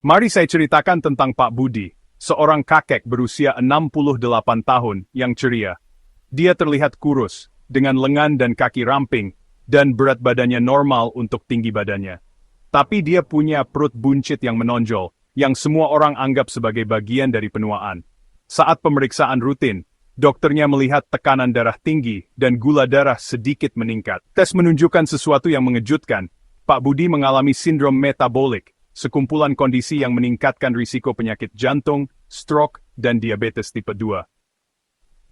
Mari saya ceritakan tentang Pak Budi, seorang kakek berusia 68 tahun yang ceria. Dia terlihat kurus, dengan lengan dan kaki ramping, dan berat badannya normal untuk tinggi badannya. Tapi dia punya perut buncit yang menonjol, yang semua orang anggap sebagai bagian dari penuaan. Saat pemeriksaan rutin, dokternya melihat tekanan darah tinggi dan gula darah sedikit meningkat. Tes menunjukkan sesuatu yang mengejutkan. Pak Budi mengalami sindrom metabolik, sekumpulan kondisi yang meningkatkan risiko penyakit jantung, stroke, dan diabetes tipe 2.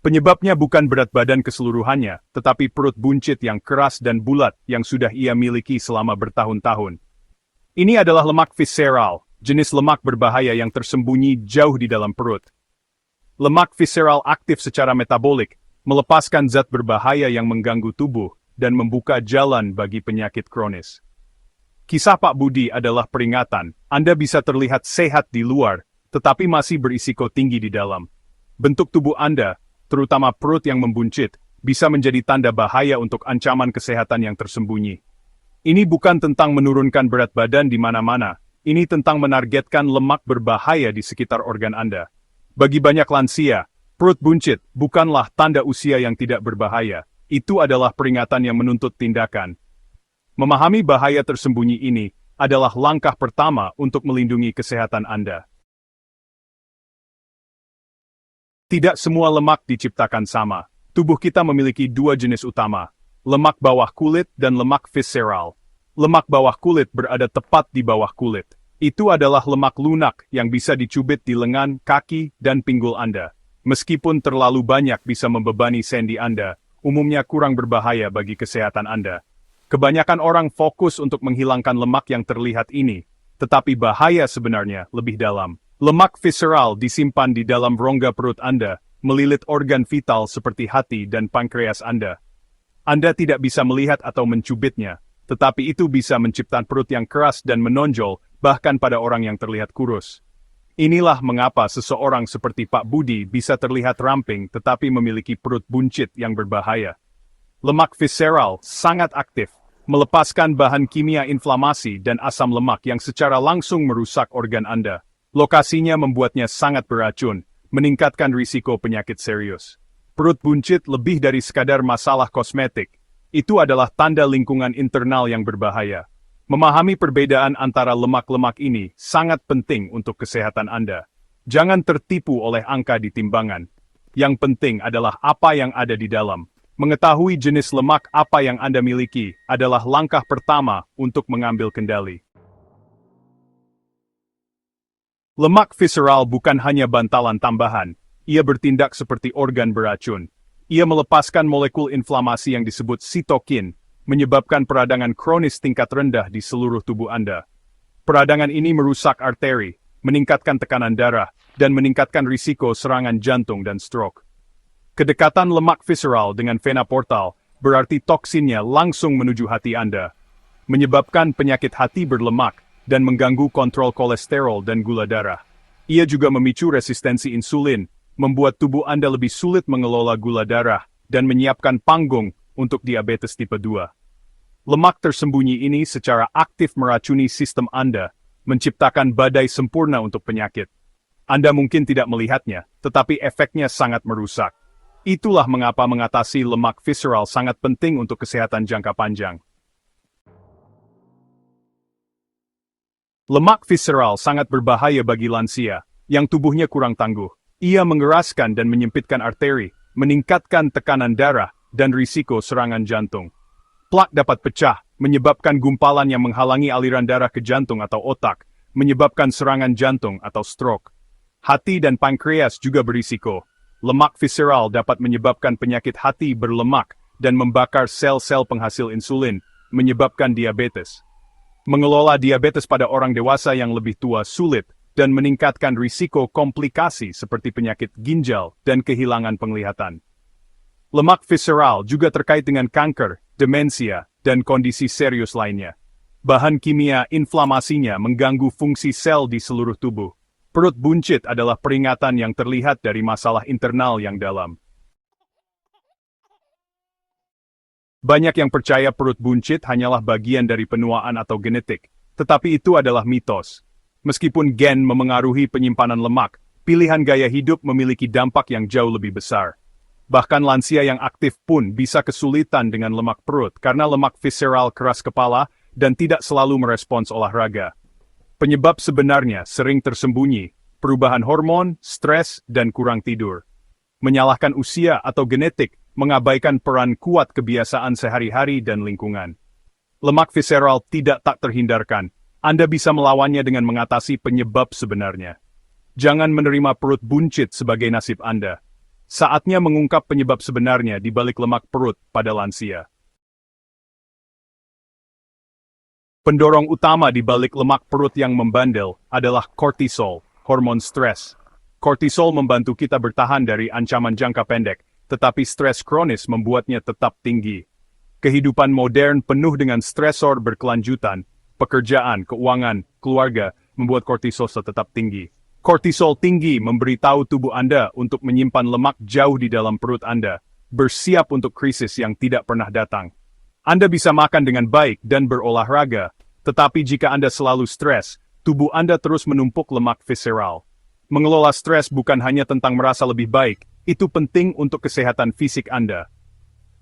Penyebabnya bukan berat badan keseluruhannya, tetapi perut buncit yang keras dan bulat yang sudah ia miliki selama bertahun-tahun. Ini adalah lemak visceral, jenis lemak berbahaya yang tersembunyi jauh di dalam perut. Lemak visceral aktif secara metabolik, melepaskan zat berbahaya yang mengganggu tubuh dan membuka jalan bagi penyakit kronis. Kisah Pak Budi adalah peringatan, Anda bisa terlihat sehat di luar, tetapi masih berisiko tinggi di dalam. Bentuk tubuh Anda, terutama perut yang membuncit, bisa menjadi tanda bahaya untuk ancaman kesehatan yang tersembunyi. Ini bukan tentang menurunkan berat badan di mana-mana, ini tentang menargetkan lemak berbahaya di sekitar organ Anda. Bagi banyak lansia, perut buncit bukanlah tanda usia yang tidak berbahaya, itu adalah peringatan yang menuntut tindakan. Memahami bahaya tersembunyi ini adalah langkah pertama untuk melindungi kesehatan Anda. Tidak semua lemak diciptakan sama. Tubuh kita memiliki dua jenis utama, lemak bawah kulit dan lemak visceral. Lemak bawah kulit berada tepat di bawah kulit. Itu adalah lemak lunak yang bisa dicubit di lengan, kaki, dan pinggul Anda. Meskipun terlalu banyak bisa membebani sendi Anda, umumnya kurang berbahaya bagi kesehatan Anda. Kebanyakan orang fokus untuk menghilangkan lemak yang terlihat ini, tetapi bahaya sebenarnya lebih dalam. Lemak visceral disimpan di dalam rongga perut Anda, melilit organ vital seperti hati dan pankreas Anda. Anda tidak bisa melihat atau mencubitnya, tetapi itu bisa menciptakan perut yang keras dan menonjol, bahkan pada orang yang terlihat kurus. Inilah mengapa seseorang seperti Pak Budi bisa terlihat ramping tetapi memiliki perut buncit yang berbahaya. Lemak visceral sangat aktif, melepaskan bahan kimia inflamasi dan asam lemak yang secara langsung merusak organ Anda. Lokasinya membuatnya sangat beracun, meningkatkan risiko penyakit serius. Perut buncit lebih dari sekadar masalah kosmetik. Itu adalah tanda lingkungan internal yang berbahaya. Memahami perbedaan antara lemak-lemak ini sangat penting untuk kesehatan Anda. Jangan tertipu oleh angka di timbangan. Yang penting adalah apa yang ada di dalam. Mengetahui jenis lemak apa yang Anda miliki adalah langkah pertama untuk mengambil kendali. Lemak visceral bukan hanya bantalan tambahan, ia bertindak seperti organ beracun. Ia melepaskan molekul inflamasi yang disebut sitokin, menyebabkan peradangan kronis tingkat rendah di seluruh tubuh Anda. Peradangan ini merusak arteri, meningkatkan tekanan darah, dan meningkatkan risiko serangan jantung dan stroke. Kedekatan lemak visceral dengan vena portal berarti toksinnya langsung menuju hati Anda, menyebabkan penyakit hati berlemak dan mengganggu kontrol kolesterol dan gula darah. Ia juga memicu resistensi insulin, membuat tubuh Anda lebih sulit mengelola gula darah dan menyiapkan panggung untuk diabetes tipe 2. Lemak tersembunyi ini secara aktif meracuni sistem Anda, menciptakan badai sempurna untuk penyakit. Anda mungkin tidak melihatnya, tetapi efeknya sangat merusak. Itulah mengapa mengatasi lemak visceral sangat penting untuk kesehatan jangka panjang. Lemak visceral sangat berbahaya bagi lansia, yang tubuhnya kurang tangguh. Ia mengeraskan dan menyempitkan arteri, meningkatkan tekanan darah, dan risiko serangan jantung. Plak dapat pecah, menyebabkan gumpalan yang menghalangi aliran darah ke jantung atau otak, menyebabkan serangan jantung atau stroke. Hati dan pankreas juga berisiko. Lemak visceral dapat menyebabkan penyakit hati berlemak dan membakar sel-sel penghasil insulin, menyebabkan diabetes. Mengelola diabetes pada orang dewasa yang lebih tua sulit dan meningkatkan risiko komplikasi seperti penyakit ginjal dan kehilangan penglihatan. Lemak visceral juga terkait dengan kanker, demensia, dan kondisi serius lainnya. Bahan kimia inflamasinya mengganggu fungsi sel di seluruh tubuh. Perut buncit adalah peringatan yang terlihat dari masalah internal yang dalam. Banyak yang percaya perut buncit hanyalah bagian dari penuaan atau genetik, tetapi itu adalah mitos. Meskipun gen memengaruhi penyimpanan lemak, pilihan gaya hidup memiliki dampak yang jauh lebih besar. Bahkan lansia yang aktif pun bisa kesulitan dengan lemak perut karena lemak visceral keras kepala dan tidak selalu merespons olahraga. Penyebab sebenarnya sering tersembunyi, perubahan hormon, stres, dan kurang tidur. Menyalahkan usia atau genetik, mengabaikan peran kuat kebiasaan sehari-hari dan lingkungan. Lemak visceral tidak tak terhindarkan. Anda bisa melawannya dengan mengatasi penyebab sebenarnya. Jangan menerima perut buncit sebagai nasib Anda. Saatnya mengungkap penyebab sebenarnya di balik lemak perut pada lansia. Pendorong utama di balik lemak perut yang membandel adalah kortisol, hormon stres. Kortisol membantu kita bertahan dari ancaman jangka pendek, tetapi stres kronis membuatnya tetap tinggi. Kehidupan modern penuh dengan stresor berkelanjutan, pekerjaan, keuangan, keluarga, membuat kortisol tetap tinggi. Kortisol tinggi memberitahu tubuh Anda untuk menyimpan lemak jauh di dalam perut Anda, bersiap untuk krisis yang tidak pernah datang. Anda bisa makan dengan baik dan berolahraga, tetapi jika Anda selalu stres, tubuh Anda terus menumpuk lemak visceral. Mengelola stres bukan hanya tentang merasa lebih baik, itu penting untuk kesehatan fisik Anda.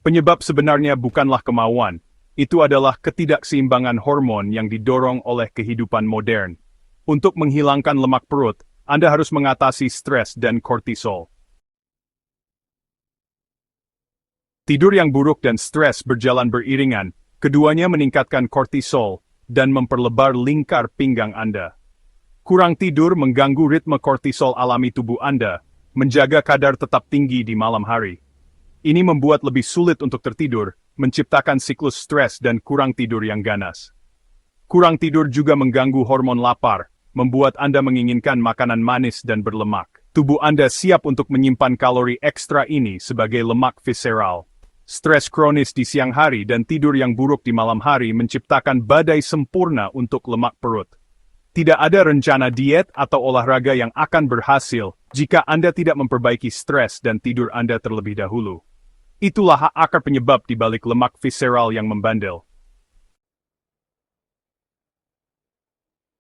Penyebab sebenarnya bukanlah kemauan, itu adalah ketidakseimbangan hormon yang didorong oleh kehidupan modern. Untuk menghilangkan lemak perut, Anda harus mengatasi stres dan kortisol. Tidur yang buruk dan stres berjalan beriringan, keduanya meningkatkan kortisol dan memperlebar lingkar pinggang Anda. Kurang tidur mengganggu ritme kortisol alami tubuh Anda, menjaga kadar tetap tinggi di malam hari. Ini membuat lebih sulit untuk tertidur, menciptakan siklus stres dan kurang tidur yang ganas. Kurang tidur juga mengganggu hormon lapar, membuat Anda menginginkan makanan manis dan berlemak. Tubuh Anda siap untuk menyimpan kalori ekstra ini sebagai lemak visceral. Stres kronis di siang hari dan tidur yang buruk di malam hari menciptakan badai sempurna untuk lemak perut. Tidak ada rencana diet atau olahraga yang akan berhasil jika Anda tidak memperbaiki stres dan tidur Anda terlebih dahulu. Itulah akar penyebab di balik lemak visceral yang membandel.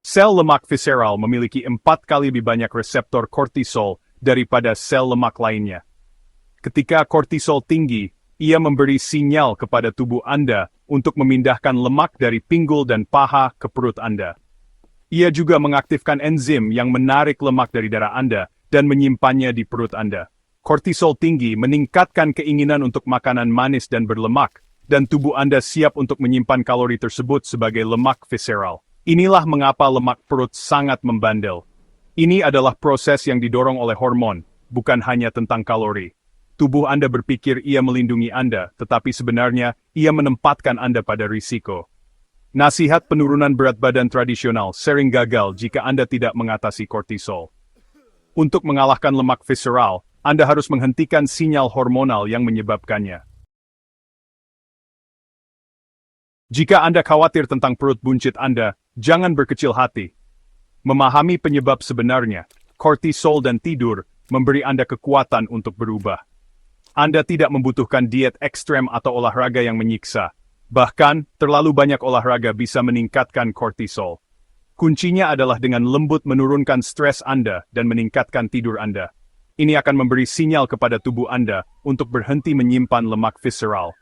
Sel lemak visceral memiliki 4 kali lebih banyak reseptor kortisol daripada sel lemak lainnya. Ketika kortisol tinggi, ia memberi sinyal kepada tubuh Anda untuk memindahkan lemak dari pinggul dan paha ke perut Anda. Ia juga mengaktifkan enzim yang menarik lemak dari darah Anda dan menyimpannya di perut Anda. Kortisol tinggi meningkatkan keinginan untuk makanan manis dan berlemak, dan tubuh Anda siap untuk menyimpan kalori tersebut sebagai lemak visceral. Inilah mengapa lemak perut sangat membandel. Ini adalah proses yang didorong oleh hormon, bukan hanya tentang kalori. Tubuh Anda berpikir ia melindungi Anda, tetapi sebenarnya ia menempatkan Anda pada risiko. Nasihat penurunan berat badan tradisional sering gagal jika Anda tidak mengatasi kortisol. Untuk mengalahkan lemak visceral, Anda harus menghentikan sinyal hormonal yang menyebabkannya. Jika Anda khawatir tentang perut buncit Anda, jangan berkecil hati. Memahami penyebab sebenarnya, kortisol dan tidur, memberi Anda kekuatan untuk berubah. Anda tidak membutuhkan diet ekstrem atau olahraga yang menyiksa. Bahkan, terlalu banyak olahraga bisa meningkatkan kortisol. Kuncinya adalah dengan lembut menurunkan stres Anda dan meningkatkan tidur Anda. Ini akan memberi sinyal kepada tubuh Anda untuk berhenti menyimpan lemak visceral.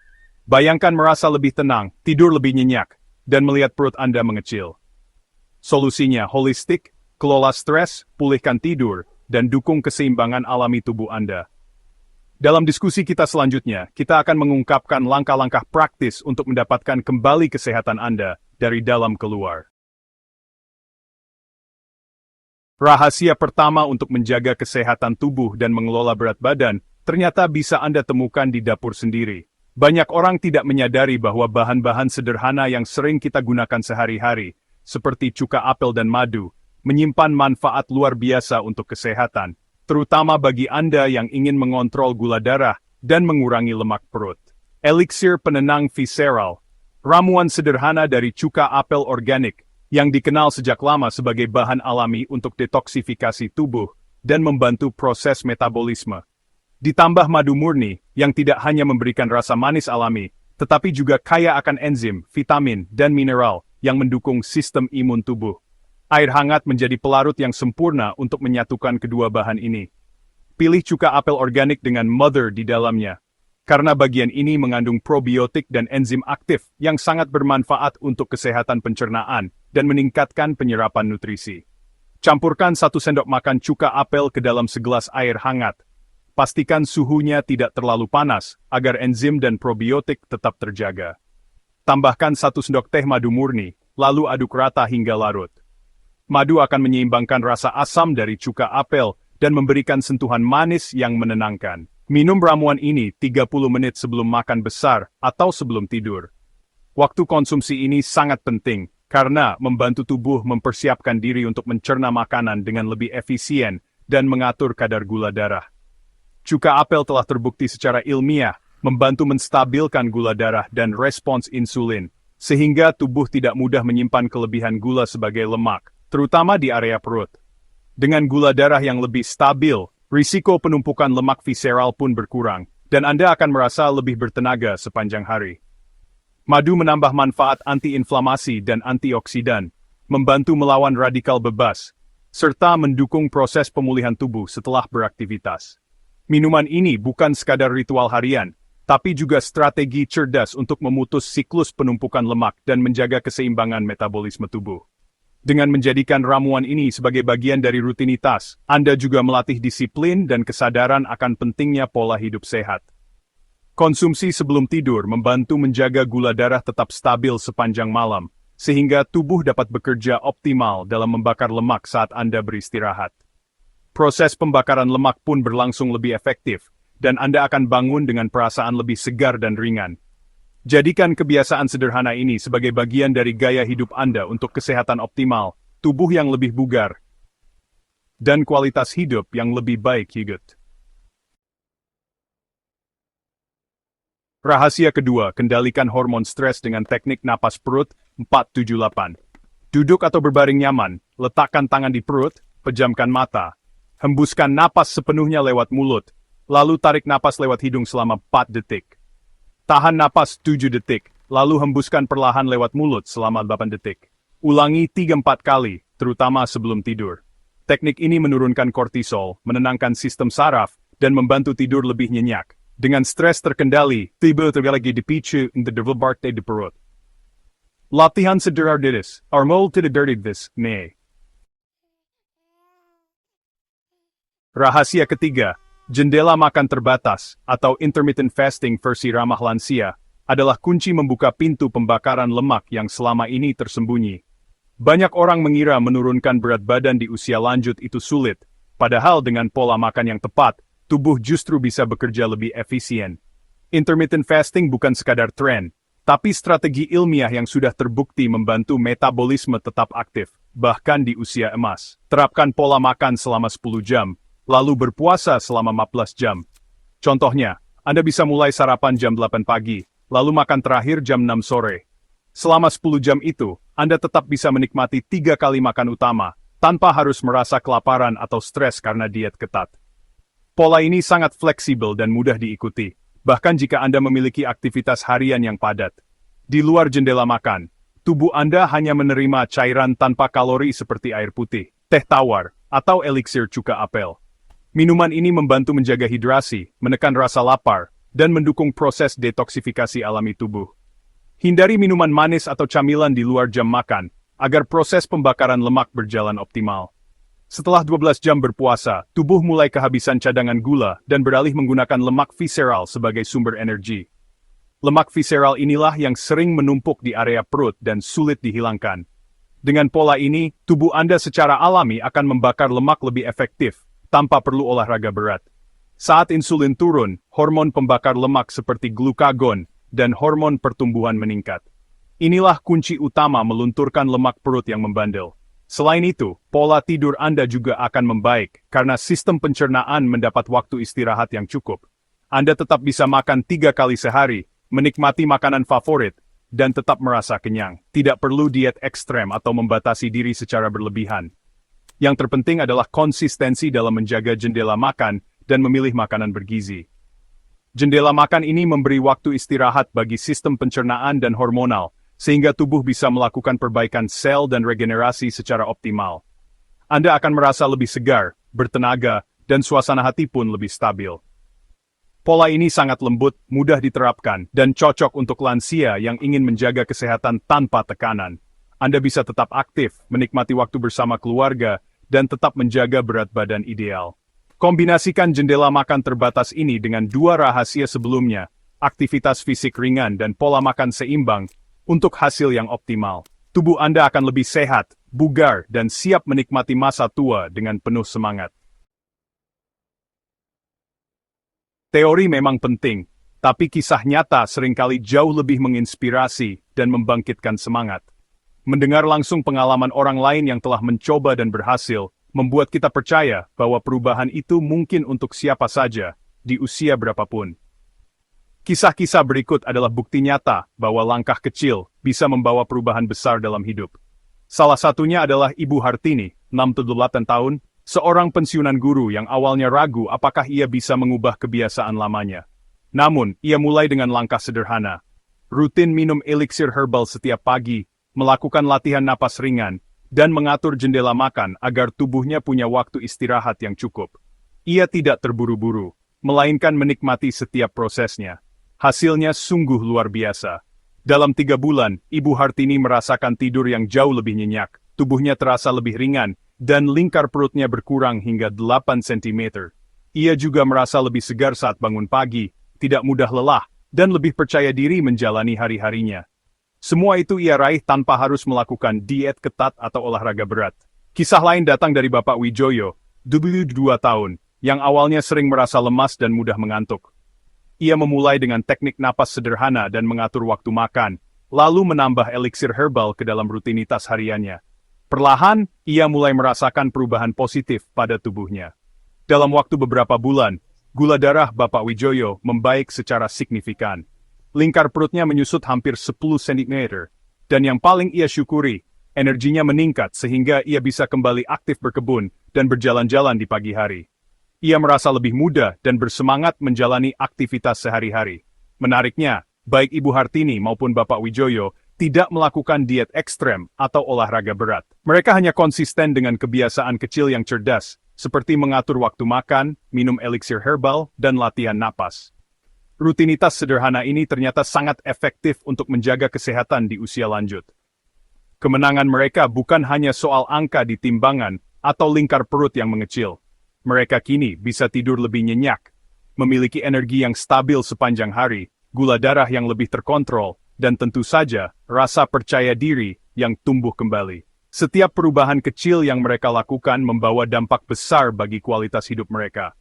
Bayangkan merasa lebih tenang, tidur lebih nyenyak, dan melihat perut Anda mengecil. Solusinya holistik, kelola stres, pulihkan tidur, dan dukung keseimbangan alami tubuh Anda. Dalam diskusi kita selanjutnya, kita akan mengungkapkan langkah-langkah praktis untuk mendapatkan kembali kesehatan Anda dari dalam keluar. Rahasia pertama untuk menjaga kesehatan tubuh dan mengelola berat badan, ternyata bisa Anda temukan di dapur sendiri. Banyak orang tidak menyadari bahwa bahan-bahan sederhana yang sering kita gunakan sehari-hari, seperti cuka apel dan madu, menyimpan manfaat luar biasa untuk kesehatan, terutama bagi Anda yang ingin mengontrol gula darah dan mengurangi lemak perut. Eliksir penenang visceral, ramuan sederhana dari cuka apel organik, yang dikenal sejak lama sebagai bahan alami untuk detoksifikasi tubuh dan membantu proses metabolisme. Ditambah madu murni, yang tidak hanya memberikan rasa manis alami, tetapi juga kaya akan enzim, vitamin, dan mineral yang mendukung sistem imun tubuh. Air hangat menjadi pelarut yang sempurna untuk menyatukan kedua bahan ini. Pilih cuka apel organik dengan mother di dalamnya, karena bagian ini mengandung probiotik dan enzim aktif yang sangat bermanfaat untuk kesehatan pencernaan dan meningkatkan penyerapan nutrisi. Campurkan 1 sendok makan cuka apel ke dalam segelas air hangat. Pastikan suhunya tidak terlalu panas agar enzim dan probiotik tetap terjaga. Tambahkan 1 sendok teh madu murni, lalu aduk rata hingga larut. Madu akan menyeimbangkan rasa asam dari cuka apel dan memberikan sentuhan manis yang menenangkan. Minum ramuan ini 30 menit sebelum makan besar atau sebelum tidur. Waktu konsumsi ini sangat penting karena membantu tubuh mempersiapkan diri untuk mencerna makanan dengan lebih efisien dan mengatur kadar gula darah. Cuka apel telah terbukti secara ilmiah membantu menstabilkan gula darah dan respons insulin, sehingga tubuh tidak mudah menyimpan kelebihan gula sebagai lemak, terutama di area perut. Dengan gula darah yang lebih stabil, risiko penumpukan lemak visceral pun berkurang, dan Anda akan merasa lebih bertenaga sepanjang hari. Madu menambah manfaat anti-inflamasi dan antioksidan, membantu melawan radikal bebas, serta mendukung proses pemulihan tubuh setelah beraktivitas. Minuman ini bukan sekadar ritual harian, tapi juga strategi cerdas untuk memutus siklus penumpukan lemak dan menjaga keseimbangan metabolisme tubuh. Dengan menjadikan ramuan ini sebagai bagian dari rutinitas, Anda juga melatih disiplin dan kesadaran akan pentingnya pola hidup sehat. Konsumsi sebelum tidur membantu menjaga gula darah tetap stabil sepanjang malam, sehingga tubuh dapat bekerja optimal dalam membakar lemak saat Anda beristirahat. Proses pembakaran lemak pun berlangsung lebih efektif, dan Anda akan bangun dengan perasaan lebih segar dan ringan. Jadikan kebiasaan sederhana ini sebagai bagian dari gaya hidup Anda untuk kesehatan optimal, tubuh yang lebih bugar, dan kualitas hidup yang lebih baik. Rahasia kedua, kendalikan hormon stres dengan teknik napas perut 478. Duduk atau berbaring nyaman, letakkan tangan di perut, pejamkan mata. Hembuskan napas sepenuhnya lewat mulut, lalu tarik napas lewat hidung selama 4 detik. Tahan napas 7 detik, lalu hembuskan perlahan lewat mulut selama 8 detik. Ulangi 3-4 kali, terutama sebelum tidur. Teknik ini menurunkan kortisol, menenangkan sistem saraf, dan membantu tidur lebih nyenyak. Dengan stres terkendali, tiba terlagi dipicu untuk development di perut. Latihan sederhana, armol tidak derdidis, ne. Rahasia ketiga, jendela makan terbatas, atau intermittent fasting versi ramah lansia, adalah kunci membuka pintu pembakaran lemak yang selama ini tersembunyi. Banyak orang mengira menurunkan berat badan di usia lanjut itu sulit, padahal dengan pola makan yang tepat, tubuh justru bisa bekerja lebih efisien. Intermittent fasting bukan sekadar tren, tapi strategi ilmiah yang sudah terbukti membantu metabolisme tetap aktif, bahkan di usia emas. Terapkan pola makan selama 10 jam, lalu berpuasa selama 14 jam. Contohnya, Anda bisa mulai sarapan jam 8 pagi, lalu makan terakhir jam 6 sore. Selama 10 jam itu, Anda tetap bisa menikmati 3 kali makan utama, tanpa harus merasa kelaparan atau stres karena diet ketat. Pola ini sangat fleksibel dan mudah diikuti, bahkan jika Anda memiliki aktivitas harian yang padat. Di luar jendela makan, tubuh Anda hanya menerima cairan tanpa kalori seperti air putih, teh tawar, atau eliksir cuka apel. Minuman ini membantu menjaga hidrasi, menekan rasa lapar, dan mendukung proses detoksifikasi alami tubuh. Hindari minuman manis atau camilan di luar jam makan, agar proses pembakaran lemak berjalan optimal. Setelah 12 jam berpuasa, tubuh mulai kehabisan cadangan gula dan beralih menggunakan lemak visceral sebagai sumber energi. Lemak visceral inilah yang sering menumpuk di area perut dan sulit dihilangkan. Dengan pola ini, tubuh Anda secara alami akan membakar lemak lebih efektif, tanpa perlu olahraga berat. Saat insulin turun, hormon pembakar lemak seperti glukagon dan hormon pertumbuhan meningkat. Inilah kunci utama melunturkan lemak perut yang membandel. Selain itu, pola tidur Anda juga akan membaik karena sistem pencernaan mendapat waktu istirahat yang cukup. Anda tetap bisa makan 3 kali sehari, menikmati makanan favorit, dan tetap merasa kenyang. Tidak perlu diet ekstrem atau membatasi diri secara berlebihan. Yang terpenting adalah konsistensi dalam menjaga jendela makan dan memilih makanan bergizi. Jendela makan ini memberi waktu istirahat bagi sistem pencernaan dan hormonal, sehingga tubuh bisa melakukan perbaikan sel dan regenerasi secara optimal. Anda akan merasa lebih segar, bertenaga, dan suasana hati pun lebih stabil. Pola ini sangat lembut, mudah diterapkan, dan cocok untuk lansia yang ingin menjaga kesehatan tanpa tekanan. Anda bisa tetap aktif, menikmati waktu bersama keluarga, dan tetap menjaga berat badan ideal. Kombinasikan jendela makan terbatas ini dengan dua rahasia sebelumnya, aktivitas fisik ringan dan pola makan seimbang, untuk hasil yang optimal. Tubuh Anda akan lebih sehat, bugar, dan siap menikmati masa tua dengan penuh semangat. Teori memang penting, tapi kisah nyata seringkali jauh lebih menginspirasi dan membangkitkan semangat. Mendengar langsung pengalaman orang lain yang telah mencoba dan berhasil, membuat kita percaya bahwa perubahan itu mungkin untuk siapa saja, di usia berapapun. Kisah-kisah berikut adalah bukti nyata bahwa langkah kecil bisa membawa perubahan besar dalam hidup. Salah satunya adalah Ibu Hartini, 68 tahun, seorang pensiunan guru yang awalnya ragu apakah ia bisa mengubah kebiasaan lamanya. Namun, ia mulai dengan langkah sederhana. Rutin minum eliksir herbal setiap pagi, melakukan latihan napas ringan, dan mengatur jendela makan agar tubuhnya punya waktu istirahat yang cukup. Ia tidak terburu-buru, melainkan menikmati setiap prosesnya. Hasilnya sungguh luar biasa. Dalam 3 bulan, Ibu Hartini merasakan tidur yang jauh lebih nyenyak, tubuhnya terasa lebih ringan, dan lingkar perutnya berkurang hingga 8 cm. Ia juga merasa lebih segar saat bangun pagi, tidak mudah lelah, dan lebih percaya diri menjalani hari-harinya. Semua itu ia raih tanpa harus melakukan diet ketat atau olahraga berat. Kisah lain datang dari Bapak Wijoyo, 22 tahun, yang awalnya sering merasa lemas dan mudah mengantuk. Ia memulai dengan teknik napas sederhana dan mengatur waktu makan, lalu menambah eliksir herbal ke dalam rutinitas hariannya. Perlahan, ia mulai merasakan perubahan positif pada tubuhnya. Dalam waktu beberapa bulan, gula darah Bapak Wijoyo membaik secara signifikan. Lingkar perutnya menyusut hampir 10 cm. Dan yang paling ia syukuri, energinya meningkat sehingga ia bisa kembali aktif berkebun dan berjalan-jalan di pagi hari. Ia merasa lebih muda dan bersemangat menjalani aktivitas sehari-hari. Menariknya, baik Ibu Hartini maupun Bapak Wijoyo tidak melakukan diet ekstrem atau olahraga berat. Mereka hanya konsisten dengan kebiasaan kecil yang cerdas, seperti mengatur waktu makan, minum eliksir herbal, dan latihan napas. Rutinitas sederhana ini ternyata sangat efektif untuk menjaga kesehatan di usia lanjut. Kemenangan mereka bukan hanya soal angka di timbangan atau lingkar perut yang mengecil. Mereka kini bisa tidur lebih nyenyak, memiliki energi yang stabil sepanjang hari, gula darah yang lebih terkontrol, dan tentu saja, rasa percaya diri yang tumbuh kembali. Setiap perubahan kecil yang mereka lakukan membawa dampak besar bagi kualitas hidup mereka.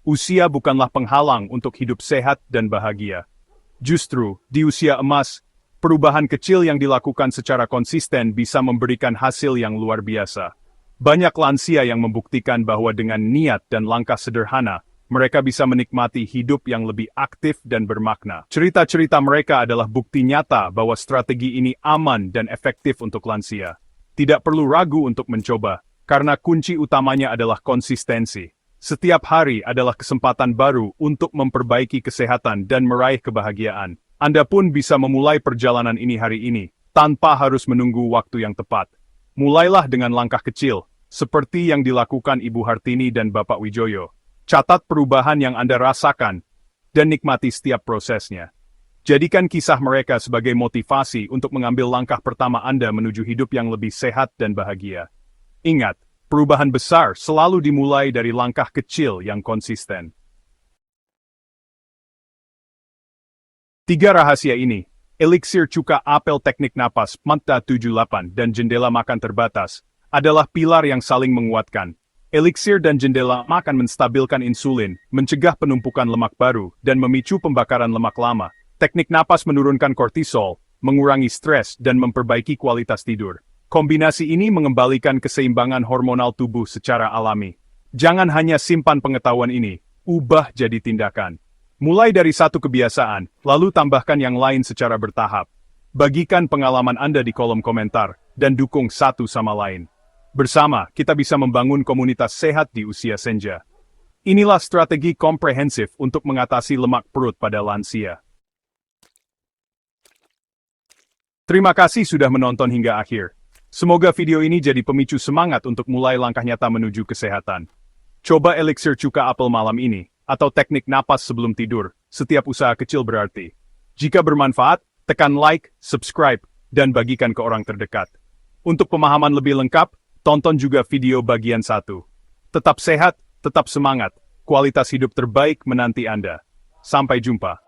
Usia bukanlah penghalang untuk hidup sehat dan bahagia. Justru, di usia emas, perubahan kecil yang dilakukan secara konsisten bisa memberikan hasil yang luar biasa. Banyak lansia yang membuktikan bahwa dengan niat dan langkah sederhana, mereka bisa menikmati hidup yang lebih aktif dan bermakna. Cerita-cerita mereka adalah bukti nyata bahwa strategi ini aman dan efektif untuk lansia. Tidak perlu ragu untuk mencoba, karena kunci utamanya adalah konsistensi. Setiap hari adalah kesempatan baru untuk memperbaiki kesehatan dan meraih kebahagiaan. Anda pun bisa memulai perjalanan ini hari ini, tanpa harus menunggu waktu yang tepat. Mulailah dengan langkah kecil, seperti yang dilakukan Ibu Hartini dan Bapak Wijoyo. Catat perubahan yang Anda rasakan, dan nikmati setiap prosesnya. Jadikan kisah mereka sebagai motivasi untuk mengambil langkah pertama Anda menuju hidup yang lebih sehat dan bahagia. Ingat, perubahan besar selalu dimulai dari langkah kecil yang konsisten. 3 rahasia ini, eliksir cuka apel teknik napas, Manta 78 dan jendela makan terbatas, adalah pilar yang saling menguatkan. Eliksir dan jendela makan menstabilkan insulin, mencegah penumpukan lemak baru, dan memicu pembakaran lemak lama. Teknik napas menurunkan kortisol, mengurangi stres, dan memperbaiki kualitas tidur. Kombinasi ini mengembalikan keseimbangan hormonal tubuh secara alami. Jangan hanya simpan pengetahuan ini, ubah jadi tindakan. Mulai dari satu kebiasaan, lalu tambahkan yang lain secara bertahap. Bagikan pengalaman Anda di kolom komentar, dan dukung satu sama lain. Bersama, kita bisa membangun komunitas sehat di usia senja. Inilah strategi komprehensif untuk mengatasi lemak perut pada lansia. Terima kasih sudah menonton hingga akhir. Semoga video ini jadi pemicu semangat untuk mulai langkah nyata menuju kesehatan. Coba eliksir cuka apel malam ini, atau teknik napas sebelum tidur. Setiap usaha kecil berarti. Jika bermanfaat, tekan like, subscribe, dan bagikan ke orang terdekat. Untuk pemahaman lebih lengkap, tonton juga video bagian 1. Tetap sehat, tetap semangat. Kualitas hidup terbaik menanti Anda. Sampai jumpa.